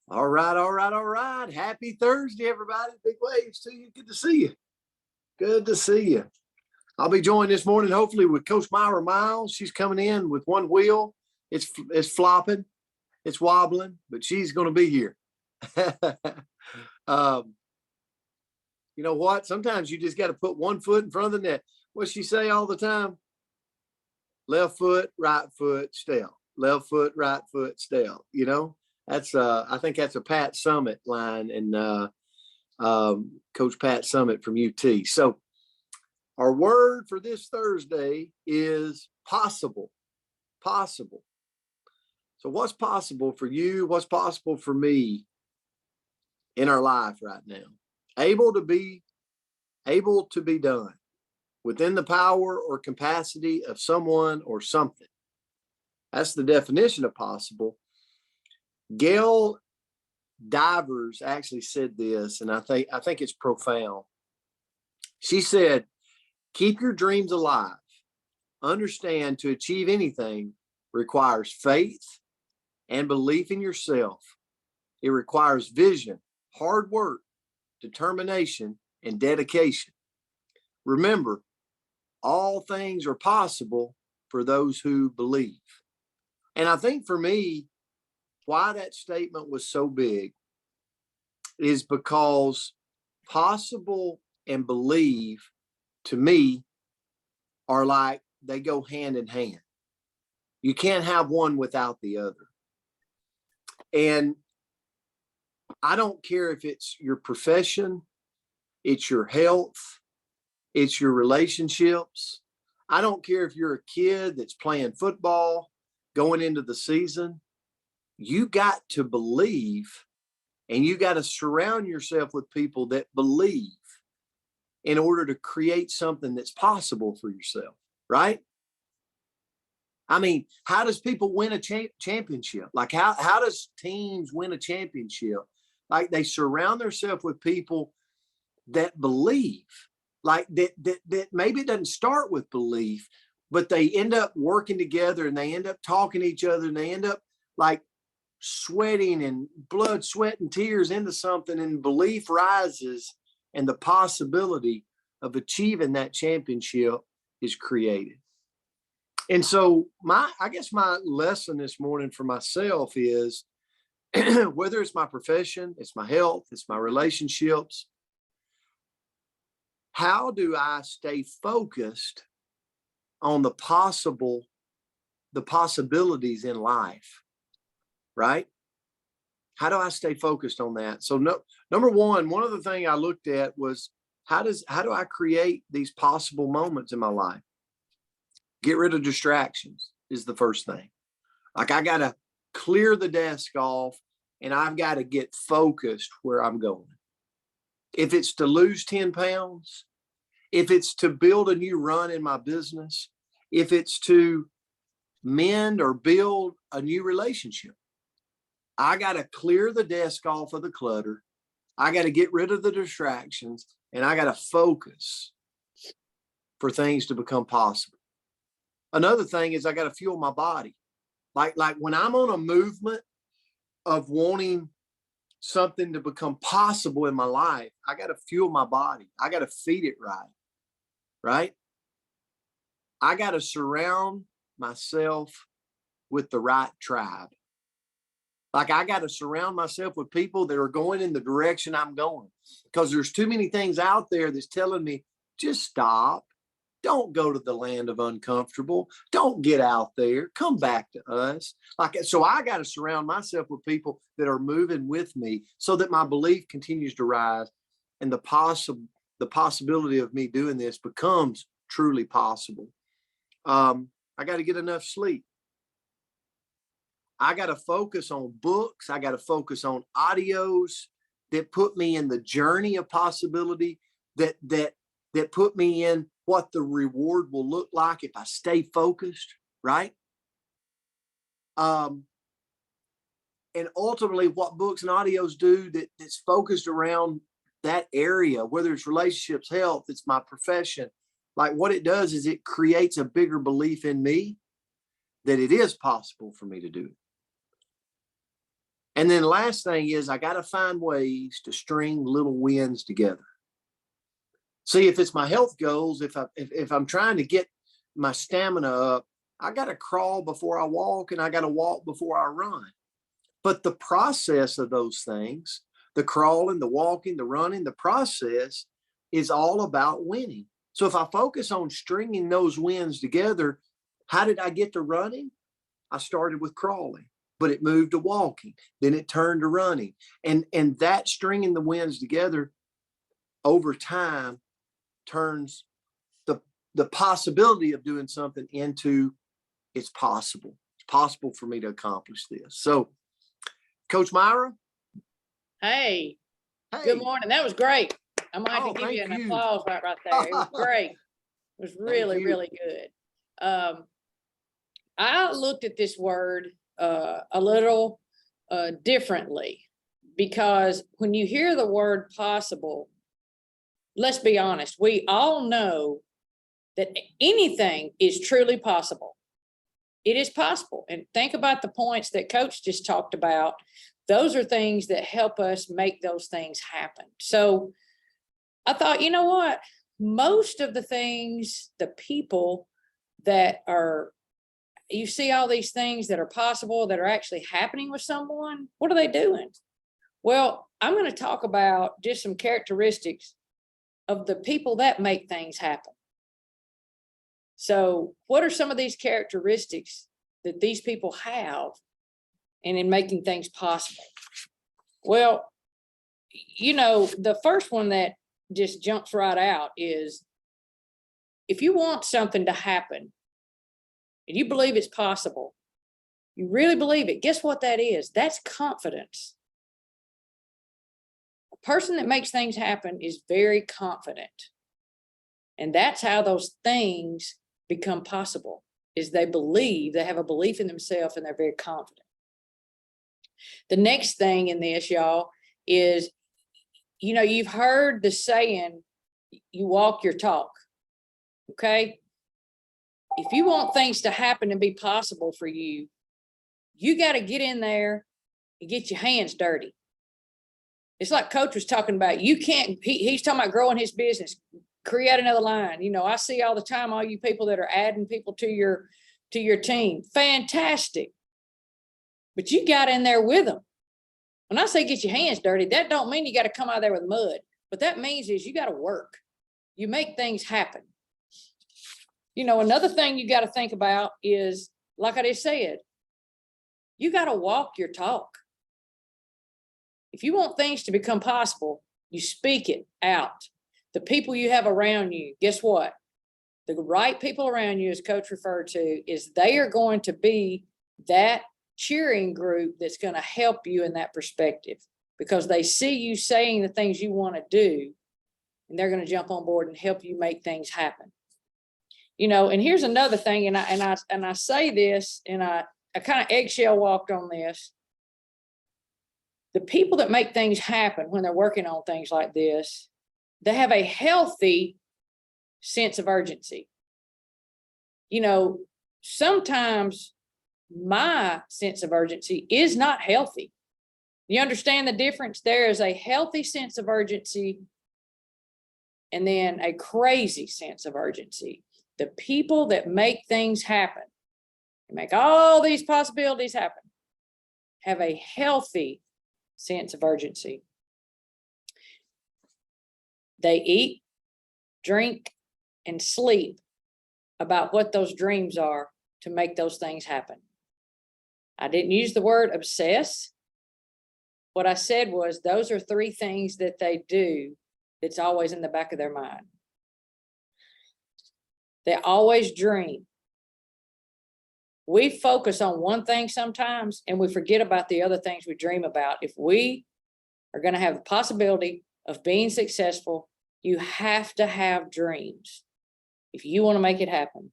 All right, all right, all right. Happy Thursday, everybody. Big waves to you. Good to see you. Good to see you. I'll be joined this morning, hopefully, with Coach Myra Miles. She's coming in with one wheel. It's flopping, it's wobbling, but she's going to be here. um, you know what? Sometimes you just got to put one foot in front of the net. What she say all the time? Left foot, right foot, step. Left foot, right foot, step. You know, that's I think that's a Pat Summitt line, and Coach Pat Summitt from UT. So our word for this Thursday is possible. Possible. So what's possible for you? What's possible for me in our life right now? Able to be done within the power or capacity of someone or something. That's the definition of possible. Gail Divers actually said this, and I think it's profound. She said, keep your dreams alive. Understand to achieve anything requires faith and belief in yourself. It requires vision, hard work, determination, and dedication. Remember, all things are possible for those who believe. And I think for me, why that statement was so big is because possible and believe, to me, are like they go hand in hand. You can't have one without the other. And I don't care if it's your profession, it's your health, it's your relationships. I don't care if you're a kid that's playing football going into the season. You got to believe, and you got to surround yourself with people that believe in order to create something that's possible for yourself, right? I mean, how does people win a championship? Like how does teams win a championship? Like they surround themselves with people that believe, like that maybe it doesn't start with belief, but they end up working together and they end up talking to each other and they end up like sweating and blood, sweat, and tears into something, and belief rises and the possibility of achieving that championship is created. And so I guess my lesson this morning for myself is whether it's my profession, it's my health, it's my relationships, how do I stay focused on the possibilities in life, right? How do I stay focused on that? So number one of the things I looked at was how do I create these possible moments in my life? Get rid of distractions is the first thing. Like I got to clear the desk off and I've got to get focused where I'm going. If it's to lose 10 pounds, if it's to build a new run in my business, if it's to mend or build a new relationship, I got to clear the desk off of the clutter. I got to get rid of the distractions, and I got to focus for things to become possible. Another thing is I got to fuel my body. Like when I'm on a movement of wanting something to become possible in my life, I got to fuel my body. I got to feed it right? I got to surround myself with the right tribe. Like I got to surround myself with people that are going in the direction I'm going, because there's too many things out there that's telling me, just stop. Don't go to the land of uncomfortable. Don't get out there. Come back to us. So I got to surround myself with people that are moving with me so that my belief continues to rise and the possibility of me doing this becomes truly possible. I got to get enough sleep. I got to focus on books. I got to focus on audios that put me in the journey of possibility, that put me in what the reward will look like if I stay focused, right? And ultimately what books and audios do that's focused around that area, whether it's relationships, health, it's my profession, like what it does is it creates a bigger belief in me that it is possible for me to do it. And then last thing is I got to find ways to string little wins together. See, if it's my health goals, if I'm trying to get my stamina up, I got to crawl before I walk and I got to walk before I run. But the process of those things, the crawling, the walking, the running, the process is all about winning. So if I focus on stringing those wins together, how did I get to running? I started with crawling, but it moved to walking. Then it turned to running. And that stringing the wins together over time turns the possibility of doing something into it's possible. It's possible for me to accomplish this. So, Coach Myra. Hey, good morning. That was great. I might have to give you an applause right there. It was great. It was really, really good. I looked at this word a little differently, because when you hear the word possible, let's be honest, we all know that anything is truly possible. It is possible. And think about the points that Coach just talked about. Those are things that help us make those things happen. So I thought, you know what? Most of the things, the people that are, you see all these things that are possible, that are actually happening with someone, what are they doing? Well, I'm going to talk about just some characteristics of the people that make things happen. So what are some of these characteristics that these people have and in making things possible? Well, you know, the first one that just jumps right out is, if you want something to happen and you believe it's possible, you really believe it, guess what that is? That's confidence. A person that makes things happen is very confident. And that's how those things become possible, is they believe, they have a belief in themselves, and they're very confident. The next thing in this, y'all, is, you know, you've heard the saying, you walk your talk. Okay. If you want things to happen and be possible for you, you got to get in there and get your hands dirty. It's like Coach was talking about. You can't, he's talking about growing his business, create another line. You know, I see all the time, all you people that are adding people to your team. Fantastic. But you got in there with them. When I say get your hands dirty, that don't mean you got to come out there with mud. What that means is you got to work. You make things happen. You know, another thing you got to think about is, like I just said, you got to walk your talk. If you want things to become possible, you speak it out. The people you have around you, guess what? The right people around you, as Coach referred to, is they are going to be that cheering group that's going to help you in that perspective, because they see you saying the things you want to do, and they're going to jump on board and help you make things happen. You know, and here's another thing, and I say this, and I kind of eggshell walked on this. The people that make things happen when they're working on things like this, they have a healthy sense of urgency. You know, sometimes my sense of urgency is not healthy. You understand the difference? There is a healthy sense of urgency and then a crazy sense of urgency. The people that make things happen, make all these possibilities happen, have a healthy sense of urgency. They eat, drink, and sleep about what those dreams are to make those things happen. I didn't use the word obsess. What I said was, those are 3 things that they do that's always in the back of their mind. They always dream. We focus on one thing sometimes and we forget about the other things we dream about. If we are going to have the possibility of being successful, you have to have dreams if you want to make it happen.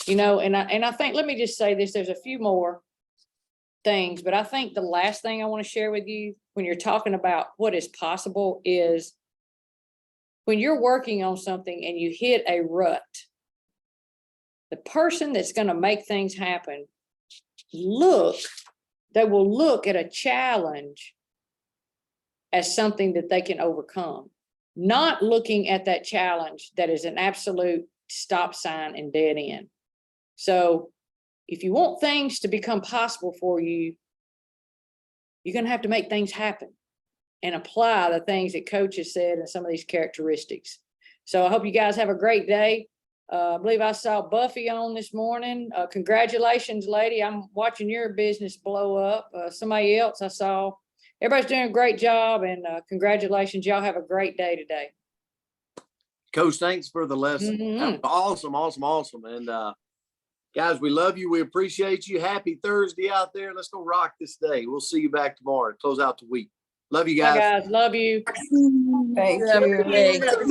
You know, and I think, let me just say this, there's a few more things, but I think the last thing I want to share with you when you're talking about what is possible is, when you're working on something and you hit a rut, the person that's going to make things happen, look They will look at a challenge as something that they can overcome, not looking at that challenge that is an absolute stop sign and dead end. So if you want things to become possible for you, you're going to have to make things happen and apply the things that Coach has said and some of these characteristics. So I hope you guys have a great day. I believe I saw Buffy on this morning. Congratulations, lady. I'm watching your business blow up. Somebody else I saw. Everybody's doing a great job, and congratulations. Y'all have a great day today. Coach, thanks for the lesson. That was awesome, awesome, awesome. And guys, we love you. We appreciate you. Happy Thursday out there. Let's go rock this day. We'll see you back tomorrow. Close out the week. Love you Bye, guys. guys. Love you. Thank Have a you. good day.